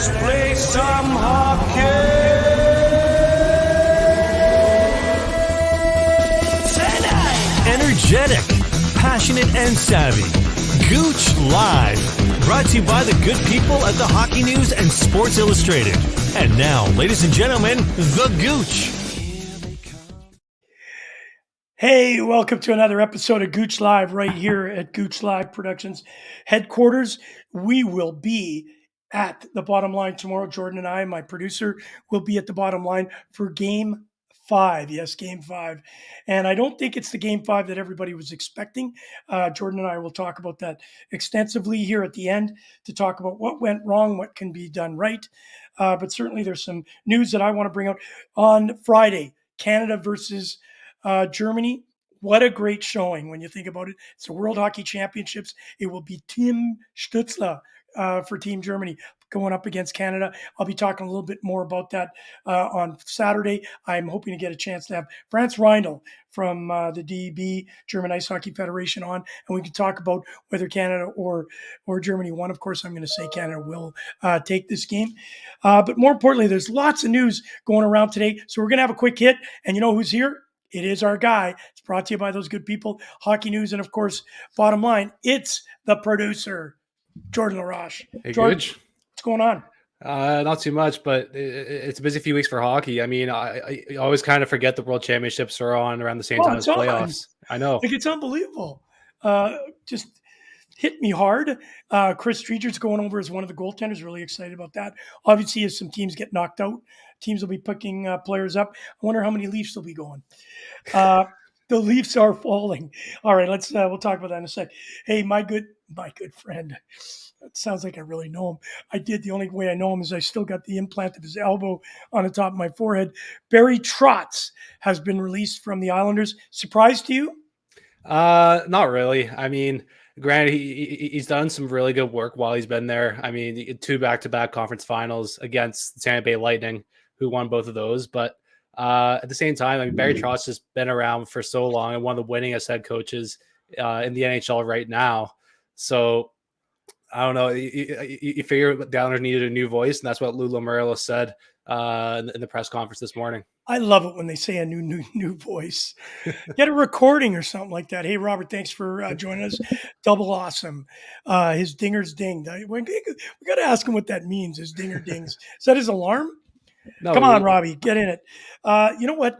Let's play some hockey tonight. Energetic, passionate, and savvy. Gouche Live. Brought to you by the good people at the Hockey News and Sports Illustrated. And now, ladies and gentlemen, the Gouche. Hey, welcome to another episode of Gouche Live right here at Gouche Live Productions headquarters. We will be at the bottom line tomorrow. Jordan and I, my producer, will be at the bottom line for Game 5. Yes, Game 5. And I don't think it's the Game 5 that everybody was expecting. Jordan and I will talk about that extensively here at the end to talk about what went wrong, what can be done right. But certainly there's some news that I want to bring out on Friday. Canada versus Germany. What a great showing when you think about it. It's the World Hockey Championships. It will be Tim Stützle for Team Germany going up against Canada. I'll be talking a little bit more about that on Saturday. I'm hoping to get a chance to have Franz Reindl from the DEB, German Ice Hockey Federation, on, and we can talk about whether Canada or Germany won. Of course, I'm going to say Canada will take this game. But more importantly, there's lots of news going around today. So we're going to have a quick hit. And you know who's here? It is our guy. It's brought to you by those good people, Hockey News, and of course, bottom line, it's the producer, Jordan LaRoche. Hey, Jordan, Gouche. what's going on? Not too much, but it's a busy few weeks for hockey. I mean, I always kind of forget the World Championships are on around the same time as playoffs. I know. Like, it's unbelievable. Just hit me hard. Chris Streeter's going over as one of the goaltenders. Really excited about that. Obviously, as some teams get knocked out, teams will be picking players up. I wonder how many Leafs will be going. The Leafs are falling. All right, we'll talk about that in a sec. Hey, my good friend. It sounds like I really know him. I did. The only way I know him is I still got the implant of his elbow on the top of my forehead. Barry Trotz has been released from the Islanders. Surprise to you? Not really. I mean, granted, he's done some really good work while he's been there. I mean, 2 back-to-back conference finals against the Tampa Bay Lightning, who won both of those. But at the same time, I mean, Barry Trotz has been around for so long and one of the winningest head coaches in the NHL right now. So I don't know. You figure the Islanders needed a new voice, and that's what Lou Lamoriello said in the press conference this morning. I love it when they say a new voice. Get a recording or something like that. Hey, Robert, thanks for joining us. Double awesome. His dinger's dinged. We got to ask him what that means, his dinger dings. Is that his alarm? No, Come on, Robbie, get in it. You know what?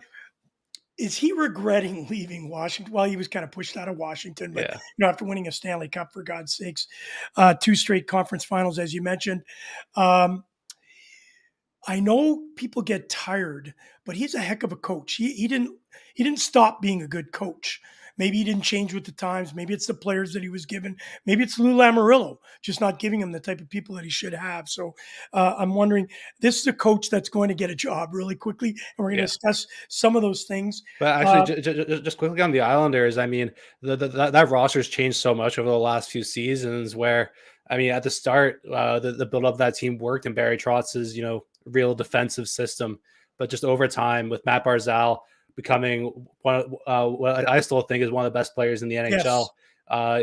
Is he regretting leaving Washington? Well, he was kind of pushed out of Washington, but after winning a Stanley Cup, for God's sakes, 2 straight conference finals, as you mentioned. I know people get tired, but he's a heck of a coach. He didn't stop being a good coach. Maybe he didn't change with the times. Maybe it's the players that he was given. Maybe it's Lou Lamoriello just not giving him the type of people that he should have. So I'm wondering, this is a coach that's going to get a job really quickly, and we're going to discuss some of those things. But actually, just quickly on the Islanders, I mean, that roster's changed so much over the last few seasons where, I mean, at the start, the build-up of that team worked in Barry Trotz's, real defensive system. But just over time, with Matt Barzal becoming what I still think is one of the best players in the NHL,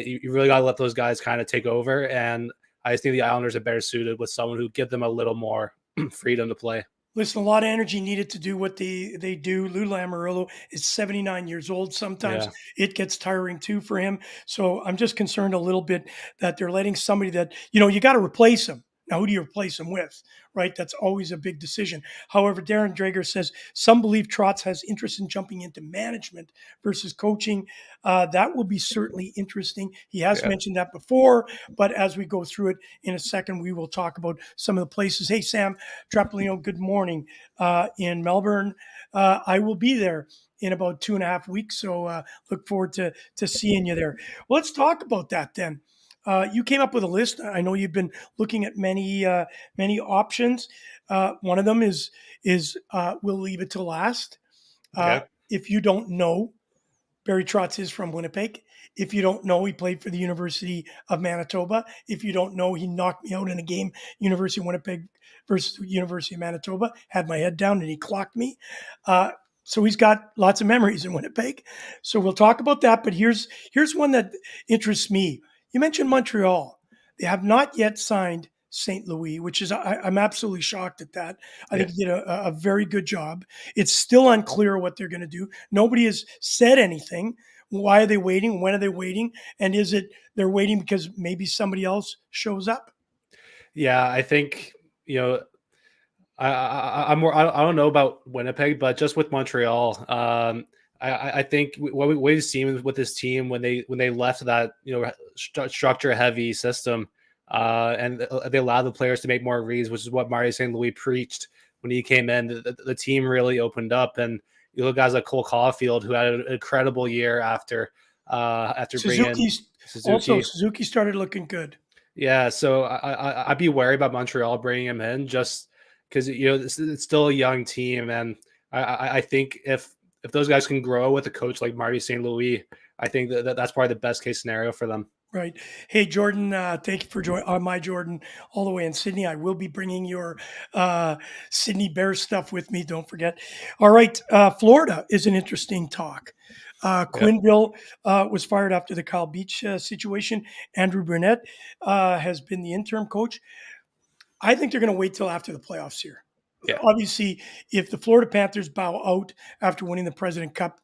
you really got to let those guys kind of take over. And I just think the Islanders are better suited with someone who give them a little more freedom to play. Listen, a lot of energy needed to do what they do. Lou Lamoriello is 79 years old. Sometimes it gets tiring too for him. So I'm just concerned a little bit that they're letting somebody that, you got to replace him. Now, who do you replace him with, right? That's always a big decision. However, Darren Drager says some believe Trotz has interest in jumping into management versus coaching. That will be certainly interesting. He has mentioned that before, but as we go through it in a second, we will talk about some of the places. Hey, Sam Trapolino, good morning in Melbourne. I will be there in about 2.5 weeks, so look forward to seeing you there. Well, let's talk about that then. You came up with a list. I know you've been looking at many options. One of them is we'll leave it to last. If you don't know, Barry Trotz is from Winnipeg. If you don't know, he played for the University of Manitoba. If you don't know, he knocked me out in a game, University of Winnipeg versus University of Manitoba. Had my head down and he clocked me. So he's got lots of memories in Winnipeg. So we'll talk about that. But here's one that interests me. You mentioned Montreal. They have not yet signed St. Louis, which is I'm absolutely shocked at that. I Yeah. think he did a very good job. It's still unclear what they're going to do. Nobody has said anything. Why are they waiting? When are they waiting? And is it they're waiting because maybe somebody else shows up? Yeah, I think I'm more. I don't know about Winnipeg, but just with Montreal, I think what we've seen with this team when they left that structure heavy system, and they allowed the players to make more reads, which is what Mario St. Louis preached when he came in. The team really opened up, and you look at guys like Cole Caulfield, who had an incredible year after bringing in Suzuki. Suzuki started looking good. Yeah, so I'd be wary about Montreal bringing him in just because it's still a young team, and I think if those guys can grow with a coach like Marty St. Louis, I think that's probably the best case scenario for them. Right. Hey, Jordan, thank you for joining my Jordan all the way in Sydney. I will be bringing your Sydney Bears stuff with me. Don't forget. All right. Florida is an interesting talk. Quinville was fired after the Kyle Beach situation. Andrew Burnett has been the interim coach. I think they're going to wait till after the playoffs here. Yeah. Obviously, if the Florida Panthers bow out after winning the President Cup,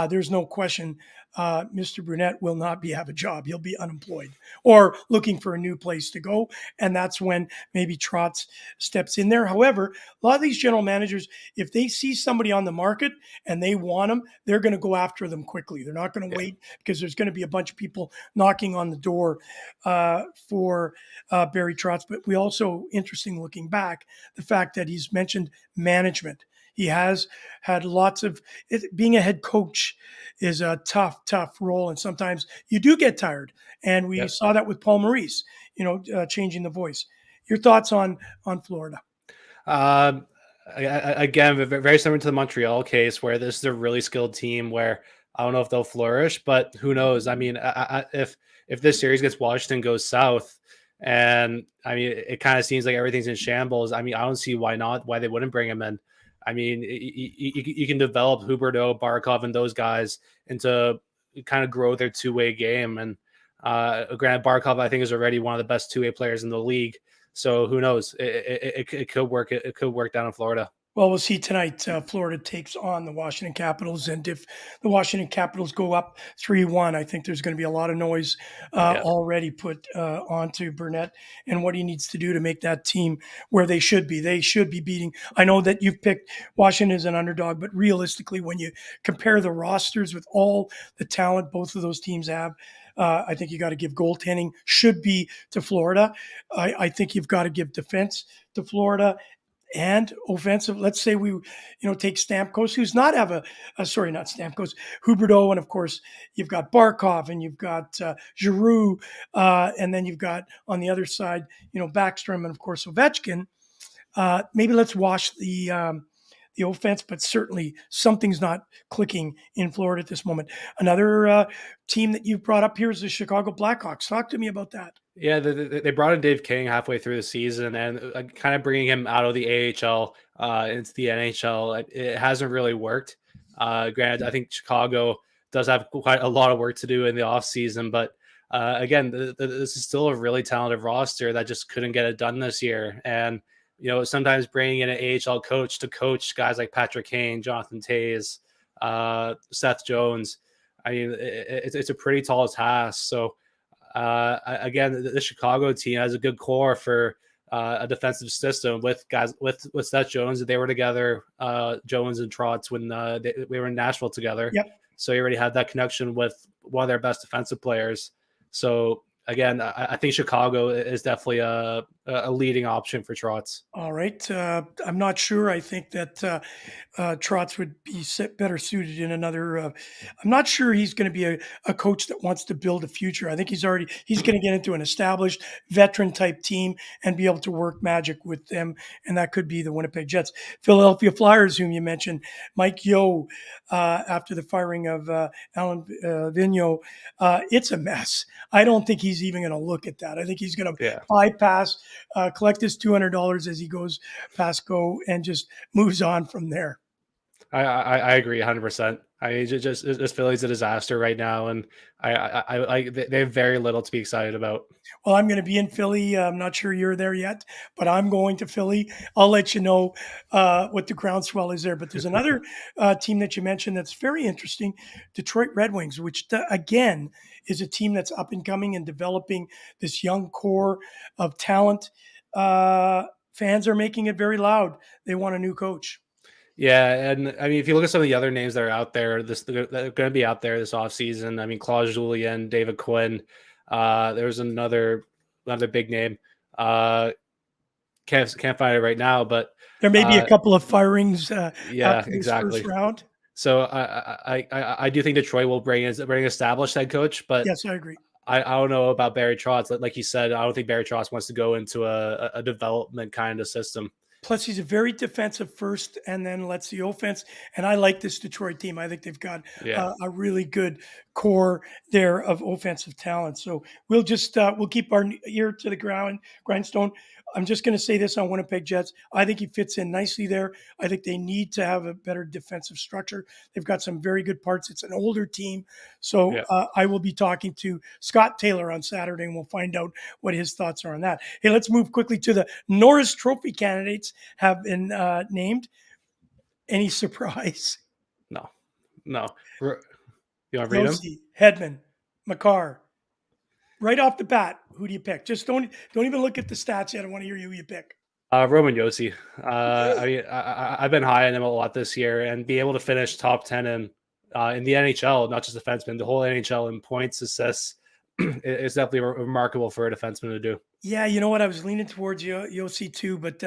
there's no question Mr. Brunette will not have a job. He'll be unemployed or looking for a new place to go. And that's when maybe Trotz steps in there. However, a lot of these general managers, if they see somebody on the market and they want them, they're going to go after them quickly. They're not going to wait because there's going to be a bunch of people knocking on the door for Barry Trotz. But we also, interesting looking back, the fact that he's mentioned management. He has had lots of being a head coach is a tough role. And sometimes you do get tired. And we saw that with Paul Maurice, changing the voice. Your thoughts on Florida? Again, very similar to the Montreal case where this is a really skilled team where I don't know if they'll flourish, but who knows? I mean, if this series against Washington goes south, and I mean, it kind of seems like everything's in shambles. I mean, I don't see why they wouldn't bring him in. I mean, you can develop Huberdeau, Barkov, and those guys into kind of grow their two-way game. And granted, Barkov, I think, is already one of the best two-way players in the league. So who knows? It could work. It could work down in Florida. Well, we'll see tonight. Florida takes on the Washington Capitals. And if the Washington Capitals go up 3-1, I think there's going to be a lot of noise already put onto Burnett and what he needs to do to make that team where they should be. They should be beating. I know that you've picked Washington as an underdog, but realistically, when you compare the rosters with all the talent both of those teams have, I think you got to give goaltending should be to Florida. I think you've got to give defense to Florida. And offensive, let's say we, take Stamkos, who's not have not Stamkos, Huberdeau, and of course you've got Barkov, and you've got Giroux, and then you've got on the other side, Backstrom, and of course Ovechkin. Maybe let's wash the offense, but certainly something's not clicking in Florida at this moment. Another team that you've brought up here is the Chicago Blackhawks. Talk to me about that. Yeah, they brought in Dave King halfway through the season, and kind of bringing him out of the AHL into the NHL. It hasn't really worked. Granted, I think Chicago does have quite a lot of work to do in the offseason, but again, this is still a really talented roster that just couldn't get it done this year. And sometimes bringing in an AHL coach to coach guys like Patrick Kane, Jonathan Toews, Seth Jones, I mean, it's a pretty tall task. So. Again, the Chicago team has a good core for a defensive system with guys with Seth Jones. They were together, Jones and Trotz, when we were in Nashville together. Yep. So he already had that connection with one of their best defensive players. So again, I think Chicago is definitely a leading option for Trotz. All right. I'm not sure. I think that Trotz would be better suited in another. I'm not sure he's going to be a coach that wants to build a future. I think he's going to get into an established veteran type team and be able to work magic with them. And that could be the Winnipeg Jets. Philadelphia Flyers, whom you mentioned, Mike Yeo, after the firing of Alan Vigneault, it's a mess. I don't think he's even going to look at that. I think he's going to bypass, collect his $200 as he goes past go and just moves on from there. I agree 100%. I mean, just Philly's a disaster right now, and they have very little to be excited about. Well, I'm going to be in Philly. I'm not sure you're there yet, but I'm going to Philly. I'll let you know what the groundswell is there. But there's another team that you mentioned that's very interesting, Detroit Red Wings, which again is a team that's up and coming and developing this young core of talent. Fans are making it very loud. They want a new coach. Yeah, and I mean, if you look at some of the other names that are out there, that are going to be out there this offseason, I mean, Claude Julien, David Quinn. There's another big name. Can't find it right now, but There may be a couple of firings yeah, after this exactly. first round. So I do think Detroit will bring established head coach, but Yes, I agree. I don't know about Barry Trotz. Like you said, I don't think Barry Trotz wants to go into a development kind of system. Plus, he's a very defensive first, and then lets the offense. And I like this Detroit team. I think they've got a really good core there of offensive talent. So we'll just we'll keep our ear to the grindstone. I'm just going to say this on Winnipeg Jets. I think he fits in nicely there. I think they need to have a better defensive structure. They've got some very good parts. It's an older team. So I will be talking to Scott Taylor on Saturday, and we'll find out what his thoughts are on that. Hey, let's move quickly to the Norris Trophy candidates have been named. Any surprise? No. You want to read them? Hedman, Makar. Right off the bat, who do you pick? Just don't even look at the stats yet. I want to hear who you pick. Roman Josi. I mean, I've been high on him a lot this year, and be able to finish top 10 in the NHL, not just defenseman, the whole NHL in points, assists, is definitely remarkable for a defenseman to do. Yeah, you know what? I was leaning towards Josi too, but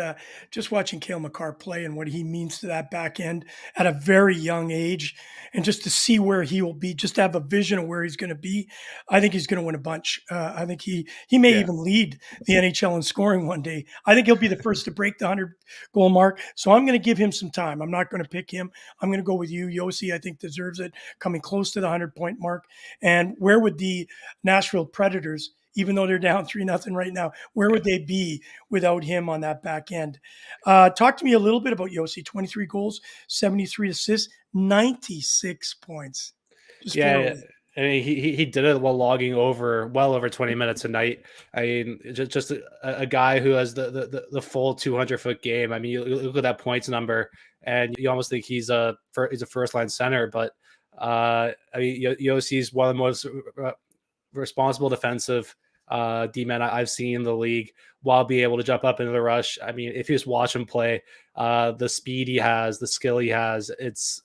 just watching Cale Makar play and what he means to that back end at a very young age, and just to see where he will be, just to have a vision of where he's going to be, I think he's going to win a bunch. I think he may even lead the NHL in scoring one day. I think he'll be the first to break the 100-goal mark. So I'm going to give him some time. I'm not going to pick him. I'm going to go with you. Josi, I think, deserves it, coming close to the 100-point mark. And where would the Nashville Predators, even though they're down 3-0 right now, where would they be without him on that back end? Talk to me a little bit about Josi. 23 goals, 73 assists, 96 points. I mean, he did it while logging well over 20 minutes a night. I mean, just a guy who has the full 200-foot game. I mean, you look at that points number, and you almost think he's a first-line center. But I mean, Josi is one of the most responsible defensive D-men I've seen in the league, while being able to jump up into the rush. I mean, if you just watch him play, the speed he has, the skill he has, it's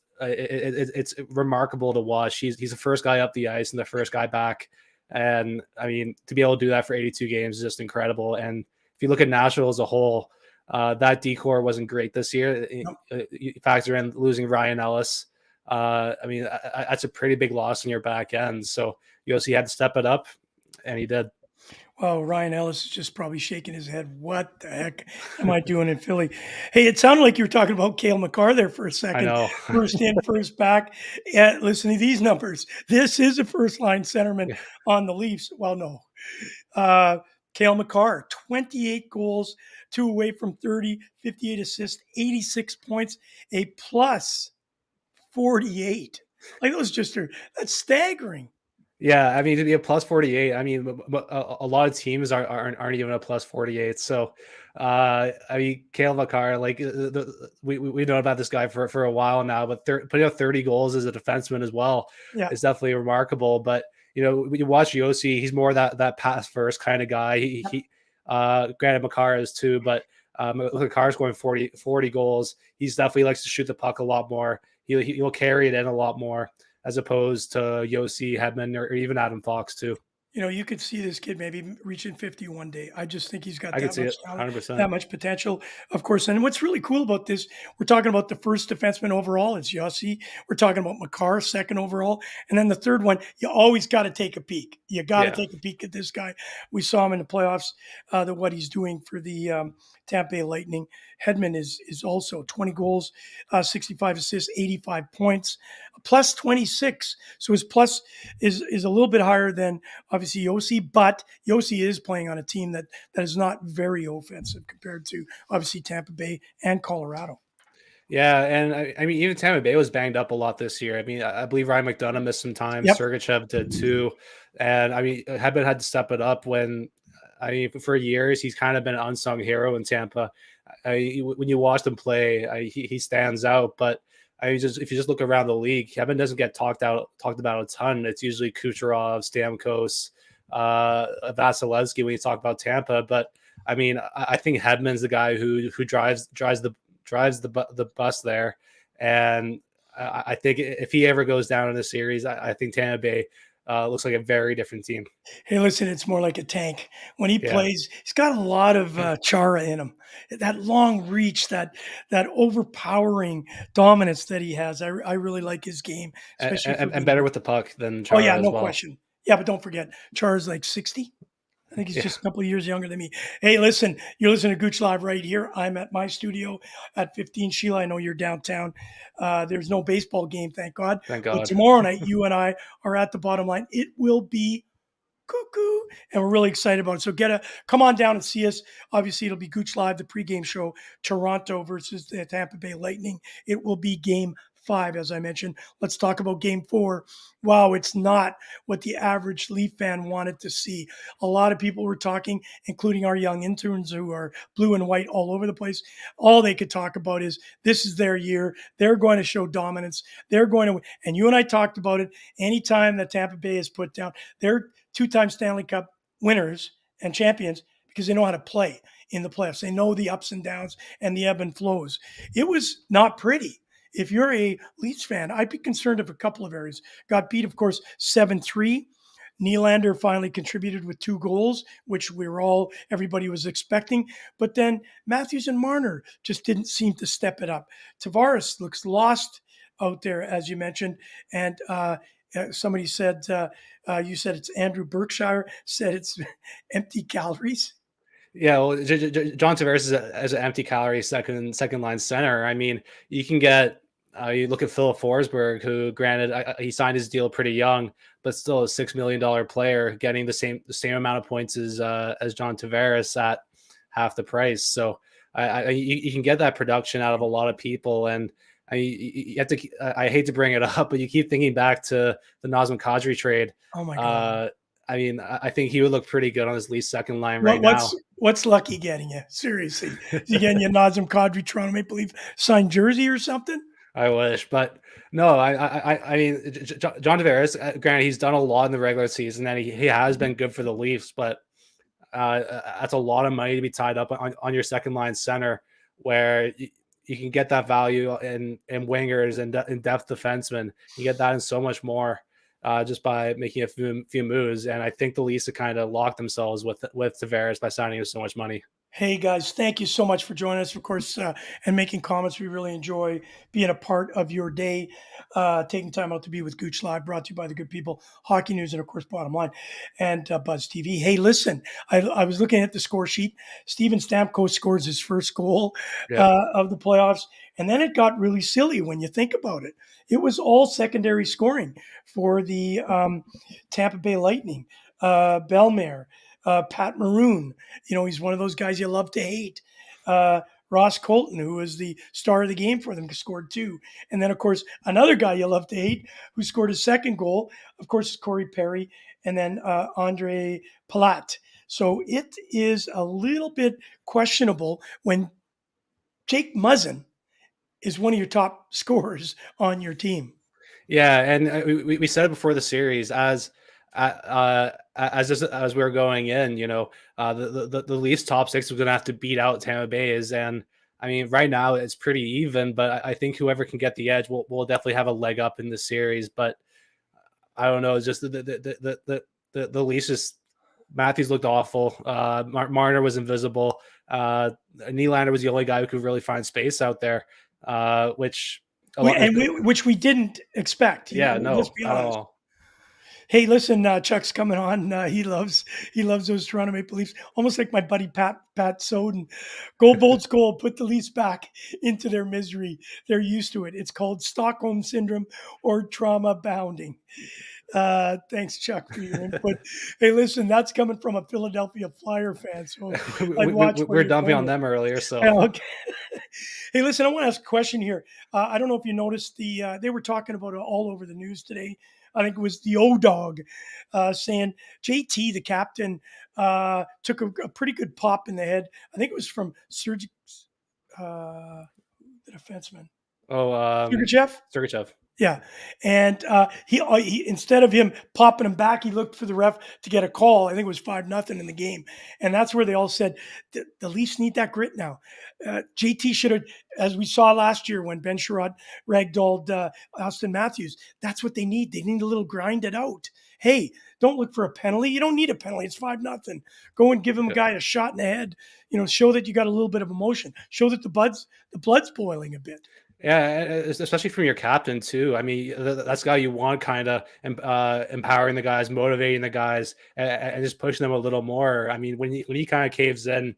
remarkable to watch. He's the first guy up the ice and the first guy back. And I mean, to be able to do that for 82 games is just incredible. And if you look at Nashville as a whole, that D-core wasn't great this year. You factor in losing Ryan Ellis. I mean, that's a pretty big loss in your back end. So Josi had to step it up, and he did. Well, Ryan Ellis is just probably shaking his head. What the heck am I doing in Philly? Hey, it sounded like you were talking about Cale Makar there for a second. I know. First in, first back. Yeah, listen to these numbers. This is a first-line centerman on the Leafs. Well, no. Cale Makar, 28 goals, 2 away from 30, 58 assists, 86 points, a plus 48. Like, that's staggering. Yeah, I mean, to be a plus 48, I mean, a lot of teams aren't even a plus 48. So, I mean, Cale Makar, like, we know about this guy for a while now, but putting up 30 goals as a defenseman as well is definitely remarkable. But, you know, when you watch Josi, he's more that pass first kind of guy. He granted Makar is too, but Makar's going 40 goals. He's definitely likes to shoot the puck a lot more. He'll carry it in a lot more, as opposed to Josi, Hedman, or even Adam Fox too. You know, you could see this kid maybe reaching 50 one day. I just think he's got that much talent, 100%. That much potential, of course. And what's really cool about this, we're talking about the first defenseman overall, it's Josi. We're talking about Makar, second overall. And then the third one, you always got to take a peek. You got to take a peek at this guy. We saw him in the playoffs, what he's doing for the Tampa Bay Lightning. Hedman is also 20 goals, 65 assists, 85 points, plus 26. So his plus is a little bit higher than obviously Josi, but Josi is playing on a team that is not very offensive compared to obviously Tampa Bay and Colorado. Yeah, and I mean, even Tampa Bay was banged up a lot this year. I mean, I believe Ryan McDonough missed some time. Yep. Sergachev did too, and I mean, Hedman had to step it up when. I mean, for years he's kind of been an unsung hero in Tampa. When you watch him play, he stands out. But just if you just look around the league, Kevin doesn't get talked about a ton. It's usually Kucherov, Stamkos, Vasilevsky when you talk about Tampa. But I mean, I think Hedman's the guy who drives the bus there, and I think if he ever goes down in the series, I think Tampa Bay looks like a very different team. Hey, listen, it's more like a tank. When he Yeah. plays, he's got a lot of chara in him. That long reach, that overpowering dominance that he has. I really like his game, especially for And better with the puck than Oh yeah, Chara as no well. question. Yeah, but don't forget, Chara's like 60. I think he's Yeah. just a couple of years younger than me. Hey, listen, you're listening to Gooch Live right here. I'm at my studio at 15. Sheila, I know you're downtown. There's no baseball game, thank God. Thank But God. tomorrow night, you and I are at the bottom line. It will be cuckoo, and we're really excited about it. So come on down and see us. Obviously, it'll be Gooch Live, the pregame show, Toronto versus the Tampa Bay Lightning. It will be game 5, as I mentioned. Let's talk about game 4. Wow, it's not what the average Leaf fan wanted to see. A lot of people were talking, including our young interns who are blue and white all over the place. All they could talk about is this is their year. They're going to show dominance. They're going to, and you and I talked about it. Anytime that Tampa Bay is put down, they're 2-time Stanley Cup winners and champions because they know how to play in the playoffs. They know the ups and downs and the ebb and flows. It was not pretty. If you're a Leafs fan, I'd be concerned of a couple of areas. Got beat, of course, 7-3. Nylander finally contributed with 2 goals, which everybody was expecting. But then Matthews and Marner just didn't seem to step it up. Tavares looks lost out there, as you mentioned. And somebody said, you said it's Andrew Berkshire, said it's empty calories. Yeah, well, John Tavares is as an empty calorie second line center. I mean, you can get you look at Philip Forsberg, who granted he signed his deal pretty young, but still a $6 million player, getting the same amount of points as John Tavares at half the price. So you can get that production out of a lot of people, and you have to. I hate to bring it up, but you keep thinking back to the Nazem Kadri trade. Oh my God. I mean, I think he would look pretty good on his Leafs second line right now. What's Lucky getting you? Seriously. Is he getting you Nazem Kadri, Toronto Maple Leaf signed jersey or something? I wish, but no, I mean, John Tavares, granted, he's done a lot in the regular season and he has been good for the Leafs, but that's a lot of money to be tied up on your second line center where you can get that value in wingers and in depth defensemen. You get that and so much more. Just by making a few moves, and I think the Leafs have kind of locked themselves with Tavares by signing him so much money. Hey guys, thank you so much for joining us, of course, and making comments. We really enjoy being a part of your day, taking time out to be with Gooch Live, brought to you by the good people, Hockey News, and of course, Bottom Line, and Buzz TV. Hey, listen, I was looking at the score sheet. Steven Stamkos scores his first goal of the playoffs, and then it got really silly when you think about it. It was all secondary scoring for the Tampa Bay Lightning. Bellemare, Pat Maroon, he's one of those guys you love to hate. Ross Colton, who was the star of the game for them, scored 2. And then, of course, another guy you love to hate who scored his second goal, of course, is Corey Perry, and then Andre Palat. So it is a little bit questionable when Jake Muzzin is one of your top scorers on your team. Yeah, and we said it before the series as we were going in, the Leafs top 6 was going to have to beat out Tampa Bay's, and I mean right now it's pretty even, but I think whoever can get the edge will definitely have a leg up in the series. But I don't know, it's just the Leafs just Matthews looked awful. Marner was invisible. Nylander was the only guy who could really find space out there, which we didn't expect. Yeah, no, let's be honest. At all. Hey, listen, Chuck's coming on. He loves those Toronto Maple Leafs, almost like my buddy Pat Soden. Go Bolts, goal. Put the Leafs back into their misery. They're used to it. It's called Stockholm syndrome or trauma bounding. Thanks, Chuck, for your input. Hey, listen, that's coming from a Philadelphia Flyer fan. So we're dumping on them earlier. So okay. Hey, listen, I want to ask a question here. I don't know if you noticed they were talking about it all over the news today. I think it was the O Dog saying JT, the captain, took a pretty good pop in the head. I think it was from the defenseman, Oh, Sergachev. Sergachev. Yeah, and he instead of him popping him back, he looked for the ref to get a call. I think it was 5-0 in the game, and that's where they all said the Leafs need that grit now. JT should have, as we saw last year when Ben Sherrod ragdolled Austin Matthews. That's what they need. They need a little grind it out. Hey, don't look for a penalty. You don't need a penalty. It's 5-0. Go and give him a guy a shot in the head. Show that you got a little bit of emotion. Show that the blood's boiling a bit. Yeah, especially from your captain too. I mean, that's the guy you want, kind of empowering the guys, motivating the guys, and just pushing them a little more. I mean, when he kind of caves in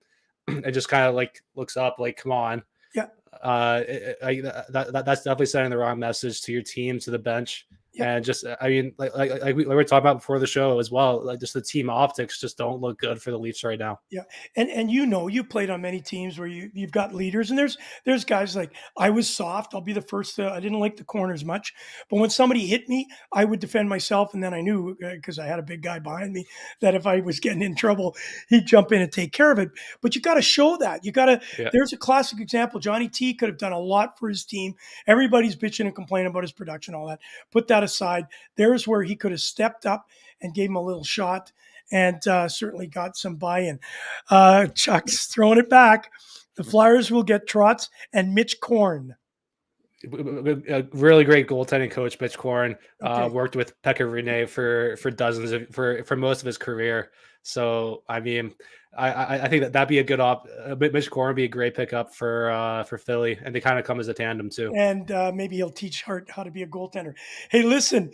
and just kind of like looks up, like, come on, Yeah. That's definitely sending the wrong message to your team, to the bench. Yeah. And just, I mean, like we were talking about before the show as well, like just the team optics just don't look good for the Leafs right now. Yeah, and you played on many teams where you've got leaders, and there's guys like I was soft. I'll be the first. I didn't like the corners much, but when somebody hit me, I would defend myself, and then I knew because I had a big guy behind me that if I was getting in trouble, he'd jump in and take care of it. But you got to show that. You got to. Yeah. There's a classic example. Johnny T could have done a lot for his team. Everybody's bitching and complaining about his production, all that. Put that aside. There's where he could have stepped up and gave him a little shot. And certainly got some buy-in. Chuck's throwing it back. The Flyers will get Trotz and Mitch Korn. A really great goaltending coach, Mitch Korn. Okay. Worked with Pekka Rinne for dozens of for most of his career. So I mean, I think that'd be a good Mitch Korn would be a great pickup for Philly, and they kind of come as a tandem too. And maybe he'll teach Hart how to be a goaltender. Hey, listen,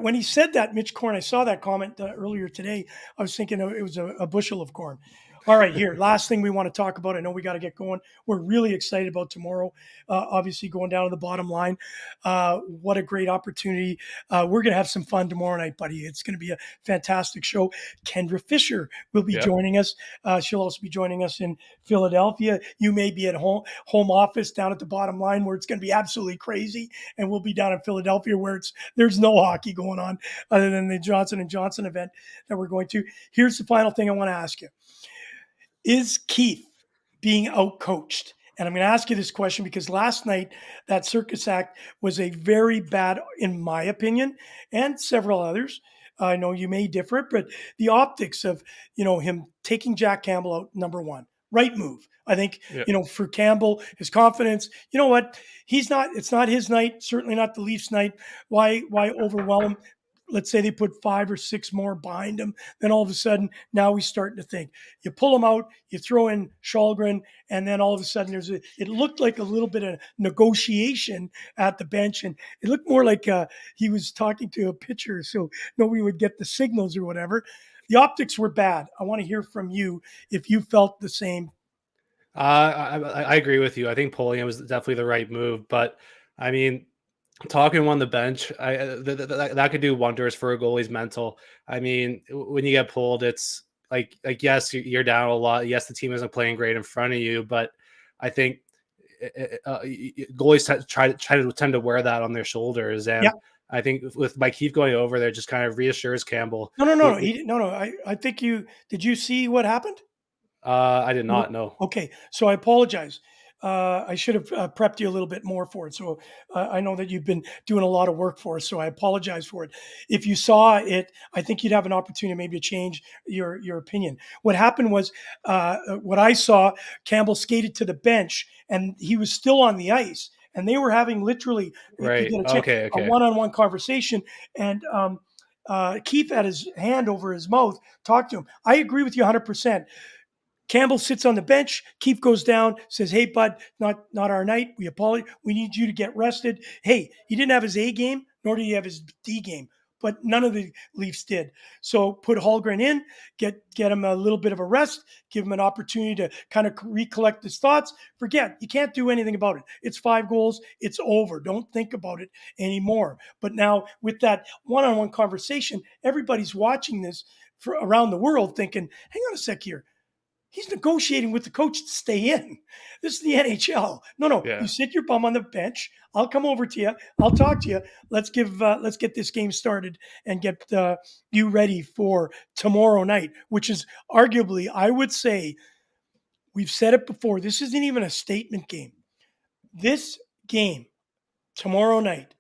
when he said that, Mitch Korn, I saw that comment earlier today. I was thinking it was a bushel of corn. All right, here, last thing we want to talk about. I know we got to get going. We're really excited about tomorrow, obviously going down to the bottom line. What a great opportunity. We're going to have some fun tomorrow night, buddy. It's going to be a fantastic show. Kendra Fisher will be joining us. She'll also be joining us in Philadelphia. You may be at home office down at the bottom line where it's going to be absolutely crazy, and we'll be down in Philadelphia where there's no hockey going on other than the Johnson & Johnson event that we're going to. Here's the final thing I want to ask you. Is Keith being outcoached? And I'm going to ask you this question because last night that circus act was a very bad, in my opinion, and several others. I know you may differ, but the optics of, him taking Jack Campbell out, number one, right move. I think, for Campbell, his confidence, you know what? It's not his night, certainly not the Leafs night. Why overwhelm him? Let's say they put 5 or 6 more behind him. Then all of a sudden, now he's starting to think. You pull him out, you throw in Shalgren, and then all of a sudden it looked like a little bit of negotiation at the bench. And it looked more like he was talking to a pitcher so nobody would get the signals or whatever. The optics were bad. I want to hear from you if you felt the same. I agree with you. I think pulling him was definitely the right move. But, I mean, talking him on the bench, that could do wonders for a goalie's mental. I mean, when you get pulled, it's like yes, you're down a lot. Yes, the team isn't playing great in front of you, but I think goalies tend to wear that on their shoulders. And I think with Mike Keith going over there, just kind of reassures Campbell. No. I think did you see what happened? I did not know. Okay, so I apologize. I should have prepped you a little bit more for it. So I know that you've been doing a lot of work for us, so I apologize for it. If you saw it, I think you'd have an opportunity maybe to change your opinion. What happened was, what I saw, Campbell skated to the bench, and he was still on the ice, and they were having literally a one-on-one conversation, and Keith had his hand over his mouth, talked to him. I agree with you 100%. Campbell sits on the bench. Keith goes down, says, "Hey, bud, not our night. We apologize. We need you to get rested." Hey, he didn't have his A game, nor did he have his D game, but none of the Leafs did. So put Holmgren in, get him a little bit of a rest, give him an opportunity to kind of recollect his thoughts. Forget, you can't do anything about it. It's 5 goals. It's over. Don't think about it anymore. But now with that one-on-one conversation, everybody's watching this around the world thinking, hang on a sec here. He's negotiating with the coach to stay in. This is the NHL. No, Yeah. you sit your bum on the bench. I'll come over to you. I'll talk to you. Let's get this game started and get you ready for tomorrow night, which is arguably, I would say, we've said it before. This isn't even a statement game. This game tomorrow night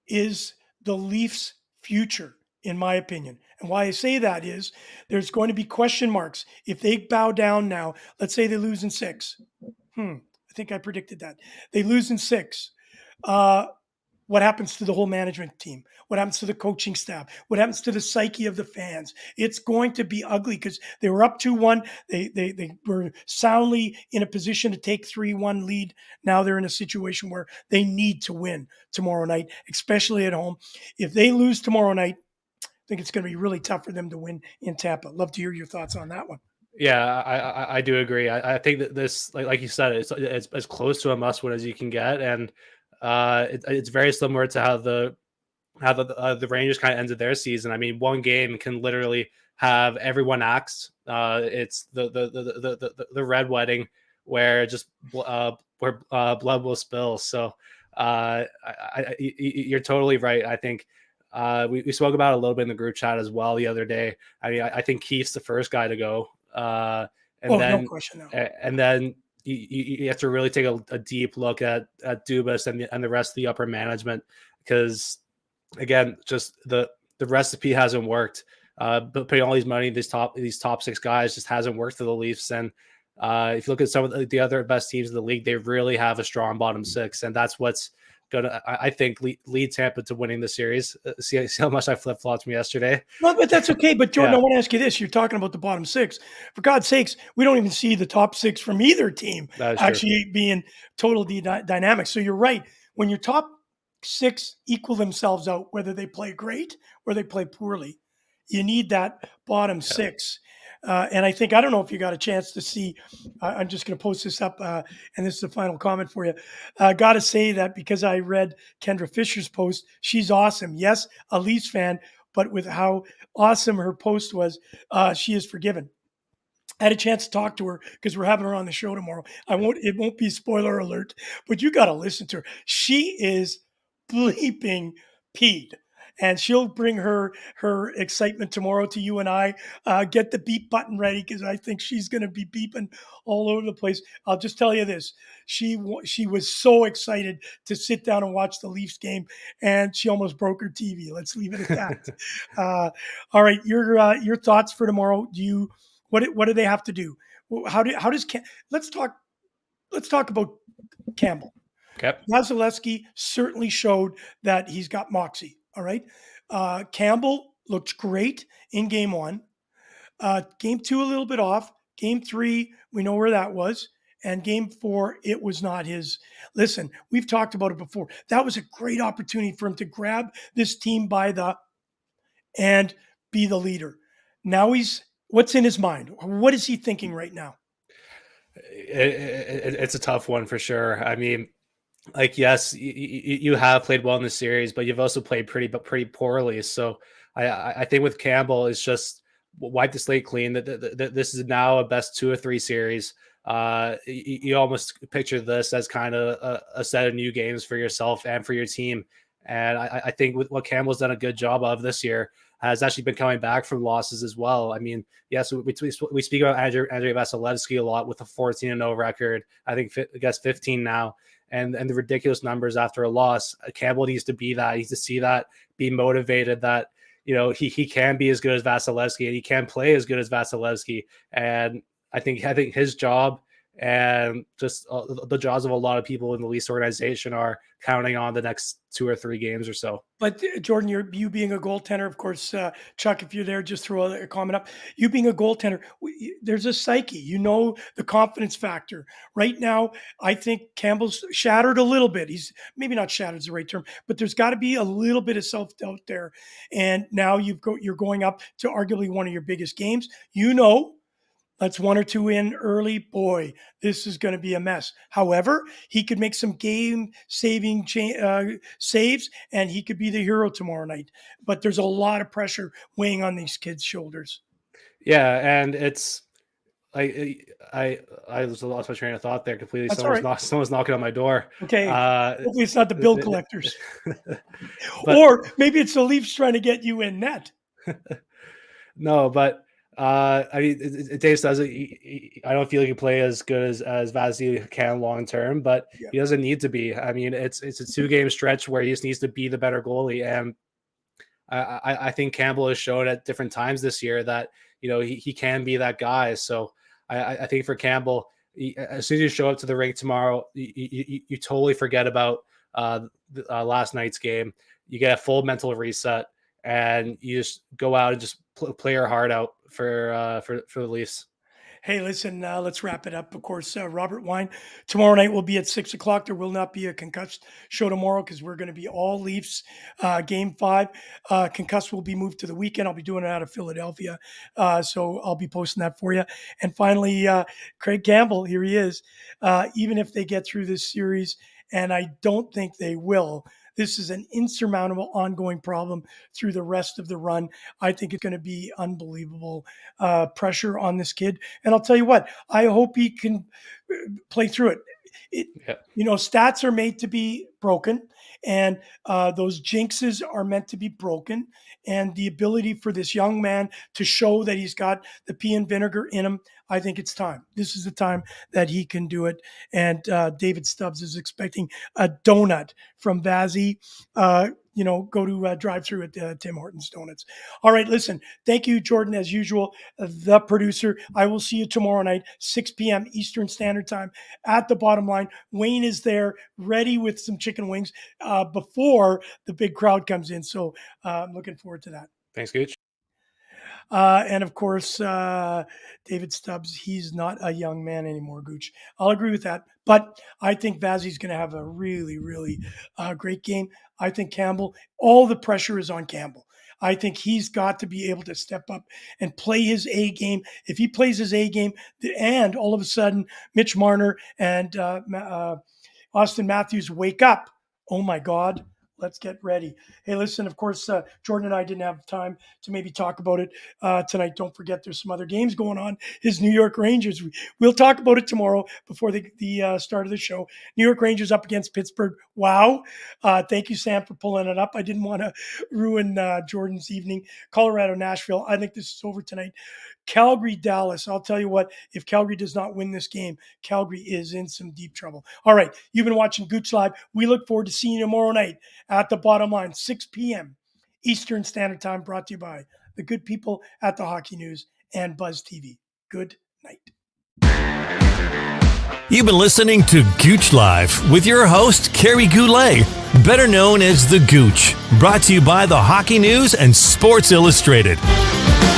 is the Leafs' future, in my opinion. And why I say that is there's going to be question marks. If they bow down now, let's say they lose in 6. I think I predicted that. They lose in 6. What happens to the whole management team? What happens to the coaching staff? What happens to the psyche of the fans? It's going to be ugly because they were up 2-1. They were soundly in a position to take 3-1 lead. Now they're in a situation where they need to win tomorrow night, especially at home. If they lose tomorrow night, I think it's going to be really tough for them to win in Tampa. Love to hear your thoughts on that one. Yeah, I do agree. I think that this, like you said, it's as close to a must win as you can get, and it's very similar to how the Rangers kind of ended their season. I mean, one game can literally have everyone axed. It's the red wedding where just where blood will spill. So you're totally right. I think we spoke about it a little bit in the group chat as well the other day. I mean, I think Keith's the first guy to go. And then, no question. And then you have to really take a deep look at Dubas and the rest of the upper management, because again, just the recipe hasn't worked. But putting all these money these top 6 guys just hasn't worked for the Leafs. And if you look at some of the other best teams in the league, they really have a strong bottom 6, and that's what's gonna, I think, lead Tampa to winning the series. See how much I flip-flopped from yesterday. No, but that's okay. But Jordan, I want to ask you this: you're talking about the bottom 6. For God's sakes, we don't even see the top 6 from either team actually being total dynamic. So you're right. When your top 6 equal themselves out, whether they play great or they play poorly, you need that bottom 6. And I think, I don't know if you got a chance to see, I'm just going to post this up, and this is the final comment for you. Got to say that because I read Kendra Fisher's post, she's awesome. Yes, a Leafs fan, but with how awesome her post was, she is forgiven. I had a chance to talk to her because we're having her on the show tomorrow. It won't be spoiler alert, but you got to listen to her. She is bleeping peed. And she'll bring her excitement tomorrow to you and I. Get the beep button ready because I think she's going to be beeping all over the place. I'll just tell you this: she was so excited to sit down and watch the Leafs game, and she almost broke her TV. Let's leave it at that. All right, your thoughts for tomorrow? What do they have to do? Let's talk about Campbell. Okay. Vasilevsky certainly showed that he's got moxie. All right. Campbell looked great in game 1. Game 2, a little bit off. Game 3, we know where that was. And game 4, it was not his. Listen, we've talked about it before. That was a great opportunity for him to grab this team and be the leader. Now what's in his mind? What is he thinking right now? It's a tough one for sure. I mean, like, yes, you have played well in the series, but you've also played pretty poorly. So I think with Campbell, it's just wipe the slate clean. That this is now a best 2 or 3 series. You almost picture this as kind of a set of new games for yourself and for your team. And I think with what Campbell's done a good job of this year, has actually been coming back from losses as well. I mean, yes, we speak about Andrei Vasilevsky a lot with a 14-0 record. I think 15 now. And the ridiculous numbers after a loss. Campbell needs to be that. He needs to see that, be motivated that, you know, he can be as good as Vasilevsky and he can play as good as Vasilevsky. And I think his job and just the jobs of a lot of people in the Leafs organization are counting on the next 2 or 3 games or so. But Jordan, you being a goaltender, of course, Chuck, if you're there, just throw a comment up. You being a goaltender, there's a psyche, the confidence factor. Right now, I think Campbell's shattered a little bit. He's maybe not shattered is the right term, but there's got to be a little bit of self-doubt there. And now you're going up to arguably one of your biggest games. That's 1 or 2 in early. Boy, this is going to be a mess. However, he could make some game-saving saves, and he could be the hero tomorrow night. But there's a lot of pressure weighing on these kids' shoulders. Yeah, and it's I just lost my train of thought there completely. That's all right. Someone's knocking on my door. Okay. Hopefully it's not the bill collectors. But, or maybe it's the Leafs trying to get you in net. No, but I mean, Dave says I don't feel he can play as good as Vazzy can long term, but he doesn't need to be. I mean, it's a 2-game stretch where he just needs to be the better goalie, and I think Campbell has shown at different times this year that he can be that guy. So I think for Campbell, as soon as you show up to the rink tomorrow, you totally forget about last night's game. You get a full mental reset, and you just go out and just play your heart out for the Leafs. Hey, listen, let's wrap it up. Of course, Robert Wine, tomorrow night will be at 6 o'clock. There will not be a Concussed show tomorrow because we're going to be all Leafs Game 5. Concussed will be moved to the weekend. I'll be doing it out of Philadelphia. So I'll be posting that for you. And finally, Craig Campbell, here he is. Even if they get through this series, and I don't think they will, this is an insurmountable ongoing problem through the rest of the run. I think it's going to be unbelievable pressure on this kid. And I'll tell you what, I hope he can play through it. Stats are made to be broken, and those jinxes are meant to be broken. And the ability for this young man to show that he's got the pea and vinegar in him, I think it's time. This is the time that he can do it. And David Stubbs is expecting a donut from Vazzy. Go to drive-through at Tim Hortons Donuts. All right, listen, thank you, Jordan, as usual, the producer. I will see you tomorrow night, 6 p.m. Eastern Standard Time at the Bottom Line. Wayne is there, ready with some chicken wings before the big crowd comes in. So I'm looking forward to that. Thanks, Gouche. And of course, David Stubbs, he's not a young man anymore, Gouche. I'll agree with that. But I think Vazzy's going to have a really, really great game. I think Campbell, all the pressure is on Campbell. I think he's got to be able to step up and play his A game. If he plays his A game, and all of a sudden Mitch Marner and Austin Matthews wake up, oh my God, let's get ready. Hey, listen, of course, Jordan and I didn't have time to maybe talk about it tonight. Don't forget there's some other games going on. His New York Rangers. We'll talk about it tomorrow before the start of the show. New York Rangers up against Pittsburgh. Wow. Thank you, Sam, for pulling it up. I didn't want to ruin Jordan's evening. Colorado, Nashville. I think this is over tonight. Calgary, Dallas. I'll tell you what, if Calgary does not win this game, Calgary is in some deep trouble. All right, you've been watching Gouche Live. We look forward to seeing you tomorrow night at the Bottom Line, 6 p.m. Eastern Standard Time, brought to you by the good people at the Hockey News and Buzz TV. Good night. You've been listening to Gouche Live with your host, Kerry Goulet, better known as The Gouche, brought to you by the Hockey News and Sports Illustrated.